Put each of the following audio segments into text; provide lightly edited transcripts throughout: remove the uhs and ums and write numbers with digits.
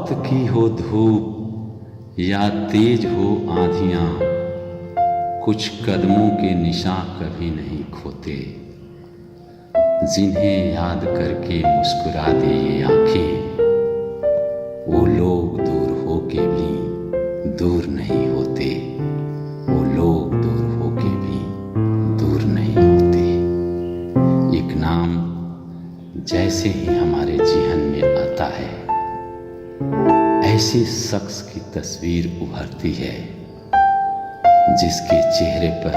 वक्त की हो धूप या तेज हो आंधियां, कुछ कदमों के निशान कभी नहीं खोते। जिन्हें याद करके मुस्कुरा दे ये आंखें, वो लोग दूर हो के भी दूर नहीं होते। वो लोग दूर हो के भी दूर नहीं होते। एक नाम जैसे ही हमारे जीवन में आता है, ऐसे शख्स की तस्वीर उभरती है जिसके चेहरे पर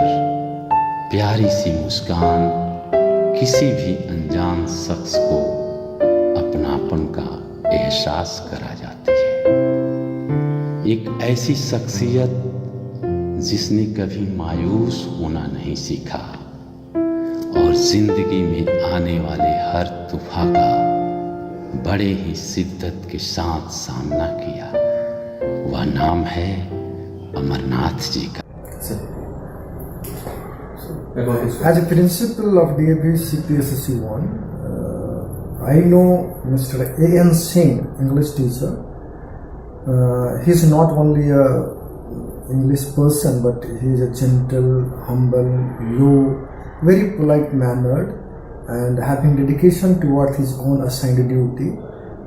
प्यारी सी मुस्कान किसी भी अनजान शख्स को अपनापन का एहसास करा जाती है। एक ऐसी शख्सियत जिसने कभी मायूस होना नहीं सीखा और जिंदगी में आने वाले हर तूफान का बड़े ही शिद्दत के साथ सामना किया। वह नाम है अमरनाथ जी का। As a principal of DAV CPSSC 1, I know Mr. A.N. Singh, English teacher. He is not only a English person, but he is a gentle, humble, low, very polite mannered, and having dedication towards his own assigned duty,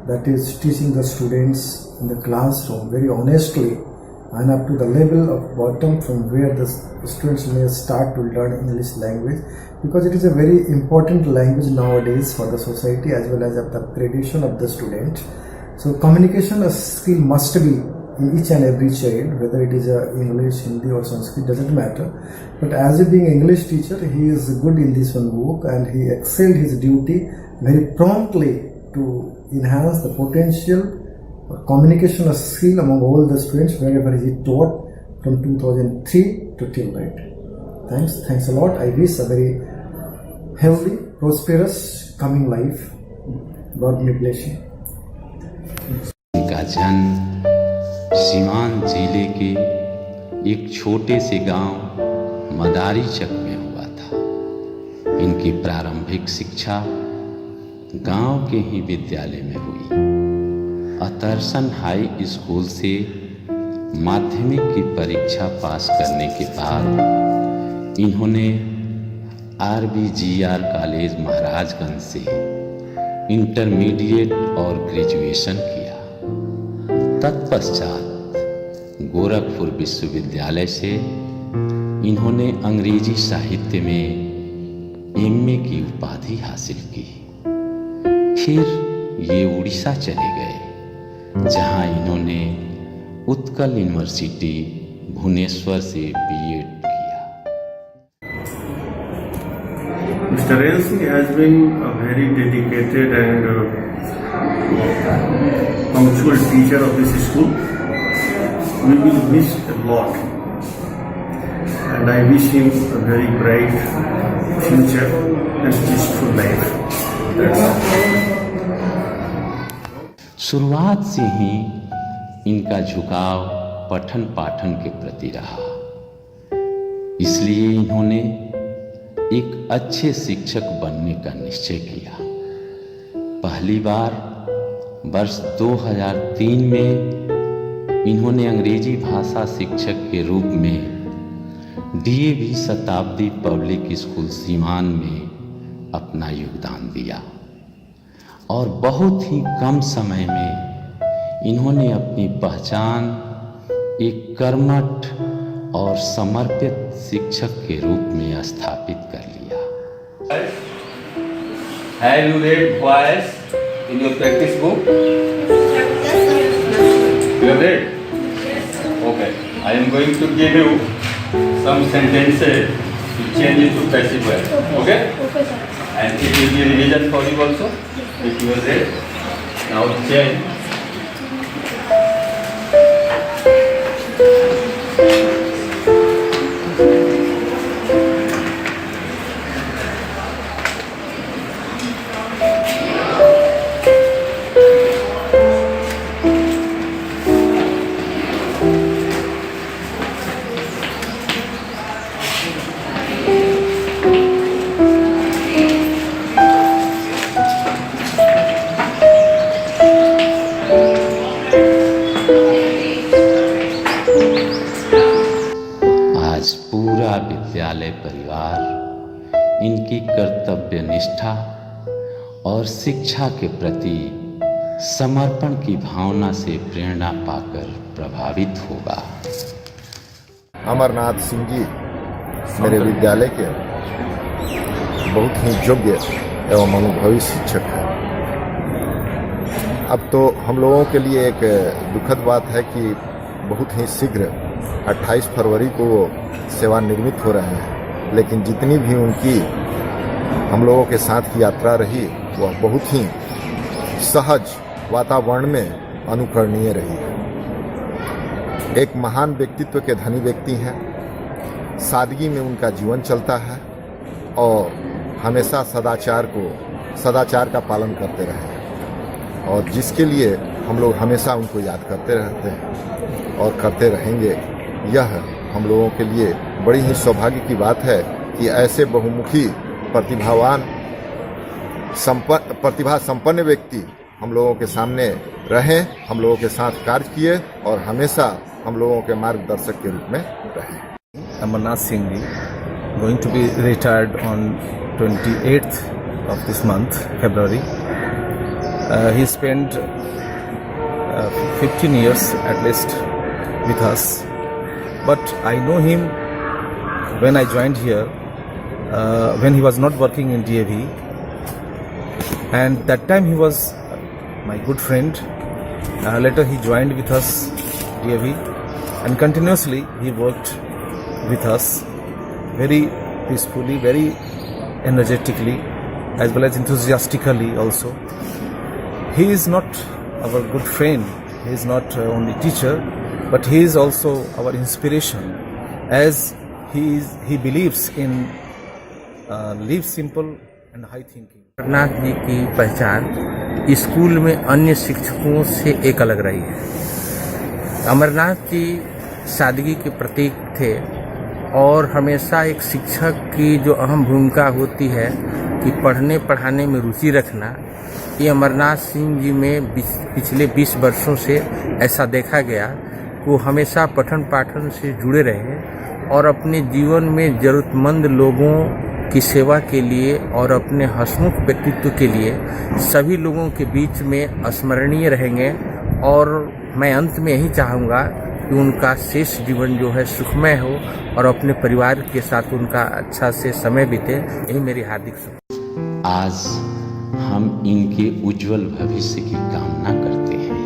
that is teaching the students in the classroom very honestly and up to the level of bottom from where the students may start to learn English language, because it is a very important language nowadays for the society as well as of the upgradation of the student. So communication skill must be in each and every child, whether it is English, Hindi or Sanskrit, doesn't matter. But as a being English teacher, he is good in this one book and he excelled his duty very promptly to enhance the potential communication skill among all the students wherever he taught from 2003 to till date. Thanks a lot. I wish a very healthy, prosperous coming life. God may bless you. इनका जन्म सीवान जिले के एक छोटे से गांव मदारीचक में हुआ था। इनकी प्रारंभिक शिक्षा गांव के ही विद्यालय में हुई। अतरसन हाई स्कूल से माध्यमिक की परीक्षा पास करने के बाद इन्होंने RBGR कॉलेज महाराजगंज से इंटरमीडिएट और ग्रेजुएशन किया। तत्पश्चात गोरखपुर विश्वविद्यालय से इन्होंने अंग्रेजी साहित्य में MA की उपाधि हासिल की। फिर ये उड़ीसा चले गए, जहां इन्होंने उत्कल यूनिवर्सिटी भुवनेश्वर से B.Ed किया। Mr. N. Singh has been a very dedicated and punctual teacher of this school. We will miss a lot, and I wish him a very bright future and peaceful life. That's all. शुरुआत से ही इनका झुकाव पठन पाठन के प्रति रहा, इसलिए इन्होंने एक अच्छे शिक्षक बनने का निश्चय किया। पहली बार वर्ष 2003 में इन्होंने अंग्रेजी भाषा शिक्षक के रूप में DAV शताब्दी पब्लिक स्कूल सीवान में अपना योगदान दिया और बहुत ही कम समय में इन्होंने अपनी पहचान एक कर्मठ और समर्पित शिक्षक के रूप में स्थापित कर लिया। Have you read voice in your practice book? You have read? Okay. I am going to give you some sentences to change it to passive voice. Okay? And it will be revision for you also. If you are read. Now change. कर्तव्य निष्ठा और शिक्षा के प्रति समर्पण की भावना से प्रेरणा पाकर प्रभावित होगा। अमरनाथ सिंह जी मेरे विद्यालय के बहुत ही योग्य एवं अनुभवी शिक्षक हैं। अब तो हम लोगों के लिए एक दुखद बात है कि बहुत ही शीघ्र 28 फरवरी को वो सेवानिवृत्त हो रहे हैं, लेकिन जितनी भी उनकी हम लोगों के साथ की यात्रा रही वह बहुत ही सहज वातावरण में अनुकरणीय रही है। एक महान व्यक्तित्व के धनी व्यक्ति हैं, सादगी में उनका जीवन चलता है और हमेशा सदाचार का पालन करते रहे और जिसके लिए हम लोग हमेशा उनको याद करते रहते हैं और करते रहेंगे। यह हम लोगों के लिए बड़ी ही सौभाग्य की बात है कि ऐसे बहुमुखी प्रतिभा संपन्न व्यक्ति हम लोगों के सामने रहे, हम लोगों के साथ कार्य किए और हमेशा हम लोगों के मार्गदर्शक के रूप में रहे। Amarnath Singh ji, going to be retired on 28th of this month, February. He spent 15 years at least with us, but I know him when I joined here, when he was not working in DAV, and that time he was my good friend. Later he joined with us DAV, and continuously he worked with us very peacefully, very energetically, as well as enthusiastically also. He is not our good friend, he is not only teacher, but he is also our inspiration, as he believes in live simple and high thinking. Amarnath ji की पहचान school में अन्य शिक्षकों से एक अलग रही है। अमरनाथ जी सादगी के प्रतीक थे और हमेशा एक शिक्षक की जो अहम भूमिका होती है कि पढ़ने पढ़ाने में रुचि रखना, ये अमरनाथ सिंह जी में पिछले 20 वर्षों से ऐसा देखा गया। वो हमेशा पठन पाठन से जुड़े रहे और अपने जीवन में ज़रूरतमंद लोगों की सेवा के लिए और अपने हंसमुख व्यक्तित्व के लिए सभी लोगों के बीच में स्मरणीय रहेंगे। और मैं अंत में यही चाहूँगा कि उनका शेष जीवन जो है सुखमय हो और अपने परिवार के साथ उनका अच्छा से समय बीते, यही मेरी हार्दिक शुभकामना। आज हम इनके उज्जवल भविष्य की कामना करते हैं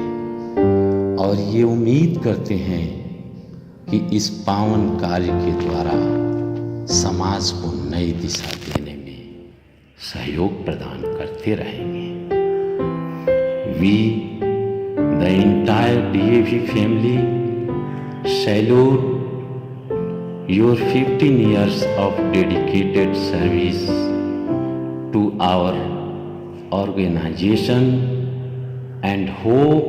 और ये उम्मीद करते हैं कि इस पावन कार्य के द्वारा समाज को नई दिशा देने में सहयोग प्रदान करते रहेंगे। We the entire DAV family salute your 15 years of dedicated service to our organization and hope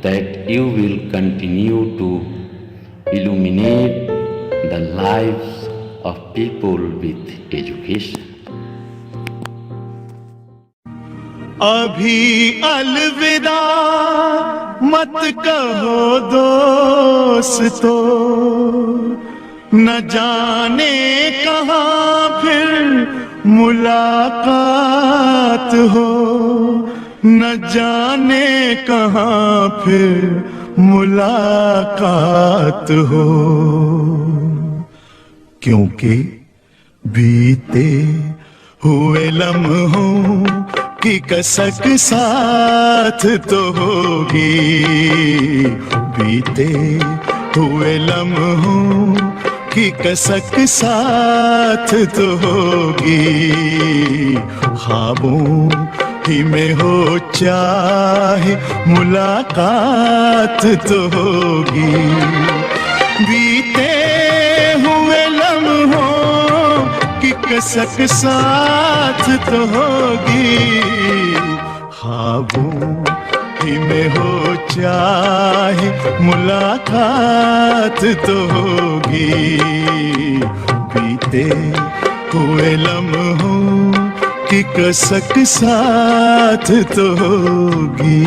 that you will continue to illuminate the lives of people with education. अभी अलविदा मत कहो दोस्तों, न जाने कहाँ फिर मुलाकात हो, न जाने कहाँ फिर मुलाकात हो, क्योंकि बीते हुए लम्हों की कसक साथ तो होगी, बीते हुए लम्हों की कसक साथ तो होगी, ख्वाबों ही में हो चाहे मुलाकात तो होगी, बीते हुए लम्हों की कसक साथ तो होगी, ख्वाबों ही में हो चाहे मुलाकात तो होगी, बीते हुए लम्हों की कसक साथ तो होगी।